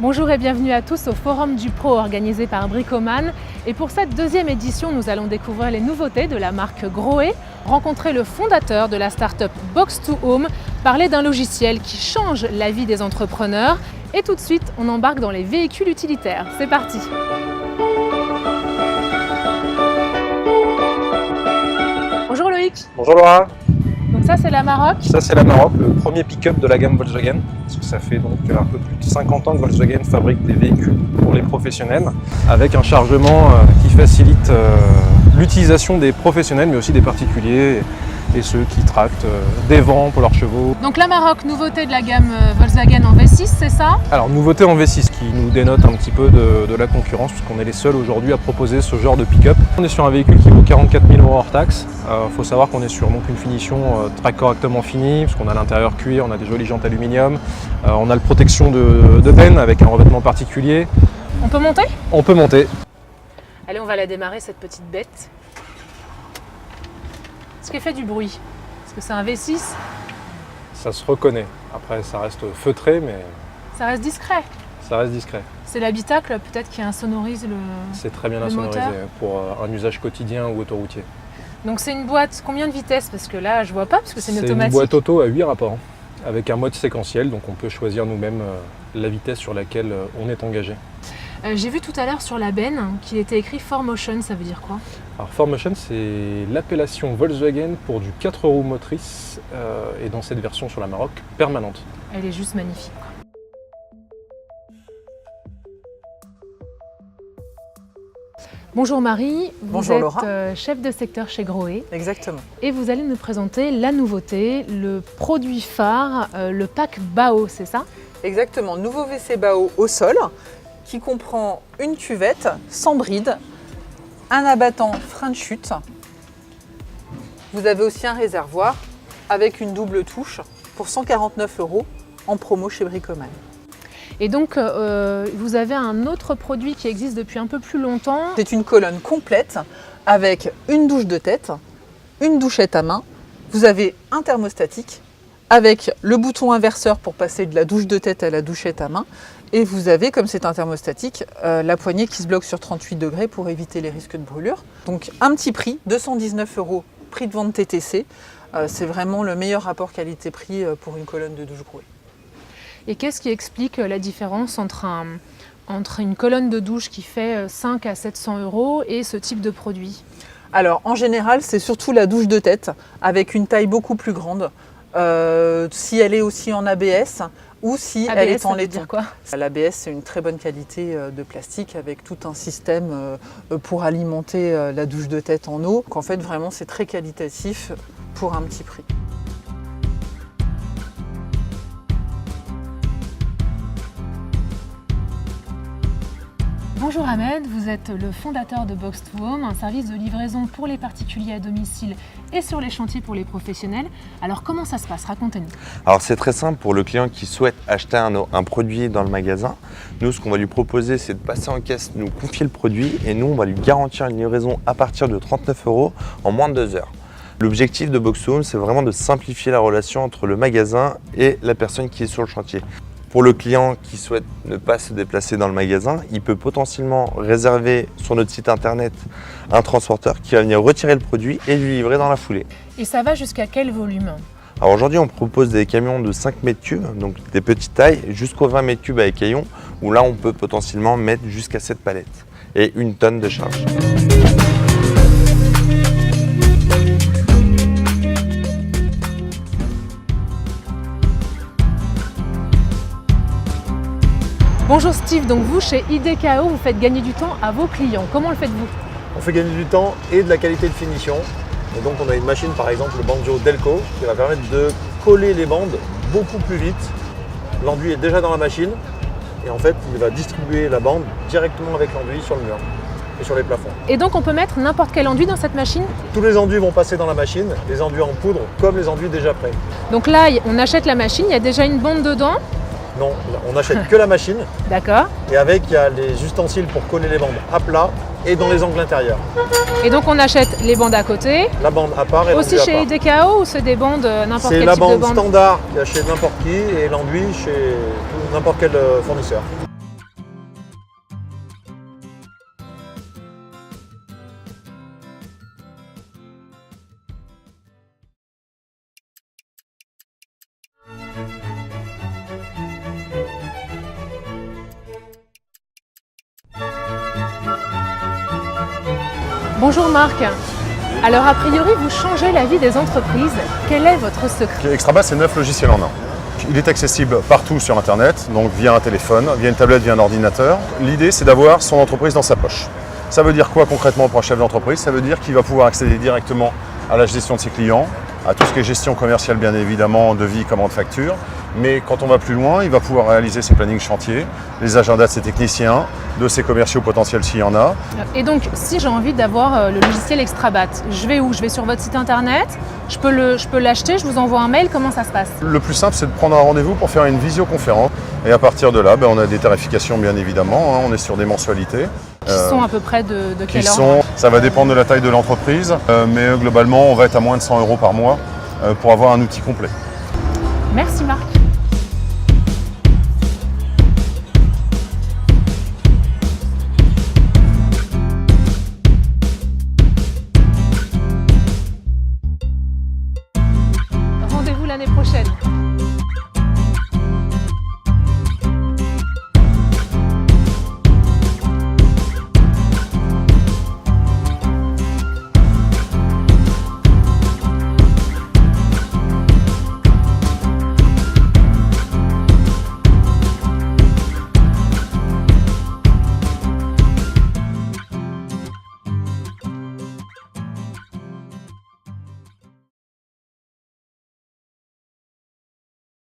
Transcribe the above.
Bonjour et bienvenue à tous au Forum du Pro organisé par Bricoman. Et pour cette deuxième édition, nous allons découvrir les nouveautés de la marque Grohe, rencontrer le fondateur de la start-up Box2Home, parler d'un logiciel qui change la vie des entrepreneurs. Et tout de suite, on embarque dans les véhicules utilitaires. C'est parti! Bonjour Loïc. Bonjour Laura. Donc ça c'est la Maroc. Ça c'est la Maroc, le premier pick-up de la gamme Volkswagen. Parce que ça fait donc un peu plus de 50 ans que Volkswagen fabrique des véhicules pour les professionnels, avec un chargement qui facilite l'utilisation des professionnels mais aussi des particuliers et ceux qui tractent des vents pour leurs chevaux. Donc la Maroc, nouveauté de la gamme Volkswagen en V6, c'est ça? Alors nouveauté en V6 qui nous dénote un petit peu de la concurrence puisqu'on est les seuls aujourd'hui à proposer ce genre de pick-up. On est sur un véhicule qui vaut 44 000 € hors taxe. Faut savoir qu'on est sur donc, une finition très correctement finie puisqu'on a l'intérieur cuir, on a des jolies jantes aluminium, on a la protection de benne avec un revêtement particulier. On peut monter? On peut monter. Allez, on va la démarrer cette petite bête. Est-ce qu'elle fait du bruit? Parce que c'est un V6. Ça se reconnaît. Après, ça reste feutré, mais Ça reste discret. ça reste discret. C'est l'habitacle peut-être qui insonorise le... C'est très bien Le insonorisé moteur. pour un usage quotidien ou autoroutier. Donc c'est une boîte, combien de vitesses? Parce que là, je vois pas, parce que c'est une C'est automatique. une boîte auto à 8 rapports, avec un mode séquentiel, donc on peut choisir nous-mêmes la vitesse sur laquelle on est engagé. J'ai vu tout à l'heure sur la benne qu'il était écrit 4Motion, ça veut dire quoi? Alors 4Motion, c'est l'appellation Volkswagen pour du 4 roues motrices, et dans cette version sur la Maroc, permanente. Elle est juste magnifique. Bonjour Marie, Bonjour vous Laura. êtes chef de secteur chez Grohe Exactement. et vous allez nous présenter la nouveauté, le produit phare, le pack Bao, c'est ça? Exactement. Nouveau WC Bao au sol qui comprend une cuvette sans bride, un abattant frein de chute. Vous avez aussi un réservoir avec une double touche pour 149 € en promo chez Bricoman. Et donc vous avez un autre produit qui existe depuis un peu plus longtemps. C'est une colonne complète avec une douche de tête, une douchette à main. Vous avez un thermostatique avec le bouton inverseur pour passer de la douche de tête à la douchette à main. Et vous avez, comme c'est un thermostatique, la poignée qui se bloque sur 38 degrés pour éviter les risques de brûlure. Donc un petit prix, 219 €, prix de vente TTC. C'est vraiment le meilleur rapport qualité-prix pour une colonne de douche Grohe. Et qu'est-ce qui explique la différence entre une colonne de douche qui fait 5 à 700 € et ce type de produit? Alors en général, c'est surtout la douche de tête avec une taille beaucoup plus grande. Si elle est aussi en ABS ou si elle est en laiton. L'ABS, c'est une très bonne qualité de plastique avec tout un système pour alimenter la douche de tête en eau. Donc en fait, vraiment, c'est très qualitatif pour un petit prix. Bonjour Ahmed, vous êtes le fondateur de Box2Home, un service de livraison pour les particuliers à domicile et sur les chantiers pour les professionnels. Alors comment ça se passe? Racontez-nous. Alors c'est très simple pour le client qui souhaite acheter un produit dans le magasin. Nous, ce qu'on va lui proposer, c'est de passer en caisse, nous confier le produit et nous, on va lui garantir une livraison à partir de 39 € en moins de 2 heures. L'objectif de Box2Home, c'est vraiment de simplifier la relation entre le magasin et la personne qui est sur le chantier. Pour le client qui souhaite ne pas se déplacer dans le magasin, il peut potentiellement réserver sur notre site internet un transporteur qui va venir retirer le produit et lui livrer dans la foulée. Et ça va jusqu'à quel volume? Alors aujourd'hui, on propose des camions de 5 mètres cubes, donc des petites tailles, jusqu'aux 20 mètres cubes avec haillons, où là on peut potentiellement mettre jusqu'à 7 palettes et 1 tonne de charge. Bonjour Steve, donc vous chez IDKO, vous faites gagner du temps à vos clients. Comment le faites-vous? On fait gagner du temps et de la qualité de finition. Et donc on a une machine par exemple, le Banjo Delco, qui va permettre de coller les bandes beaucoup plus vite. L'enduit est déjà dans la machine et en fait il va distribuer la bande directement avec l'enduit sur le mur et sur les plafonds. Et donc on peut mettre n'importe quel enduit dans cette machine? Tous les enduits vont passer dans la machine, les enduits en poudre comme les enduits déjà prêts. Donc là, on achète la machine, il y a déjà une bande dedans. Non, on n'achète que la machine D'accord. et avec il y a les ustensiles pour coller les bandes à plat et dans les angles intérieurs. Et donc on achète les bandes à côté. La bande à part et Aussi l'enduit à chez part. IDKO ou c'est des bandes n'importe C'est quel la type de bande bande? standard qu'il y a chez n'importe qui et l'enduit chez n'importe quel fournisseur. Bonjour Marc. Alors a priori, vous changez la vie des entreprises. Quel est votre secret? Extrabat, c'est 9 logiciels en un. Il est accessible partout sur Internet, donc via un téléphone, via une tablette, via un ordinateur. L'idée, c'est d'avoir son entreprise dans sa poche. Ça veut dire quoi concrètement pour un chef d'entreprise? Ça veut dire qu'il va pouvoir accéder directement à la gestion de ses clients, à tout ce qui est gestion commerciale bien évidemment, devis, commande, facture. Mais quand on va plus loin, il va pouvoir réaliser ses plannings chantiers, les agendas de ses techniciens, de ses commerciaux potentiels s'il y en a. Et donc, si j'ai envie d'avoir le logiciel Extrabat, je vais où? Je vais sur votre site internet, je peux l'acheter, je vous envoie un mail, comment ça se passe? Le plus simple, c'est de prendre un rendez-vous pour faire une visioconférence. Et à partir de là, on a des tarifications bien évidemment, on est sur des mensualités. Qui sont à peu près de quelle ordre? Ça va dépendre de la taille de l'entreprise, mais globalement, on va être à moins de 100 € par mois pour avoir un outil complet. Merci Marc.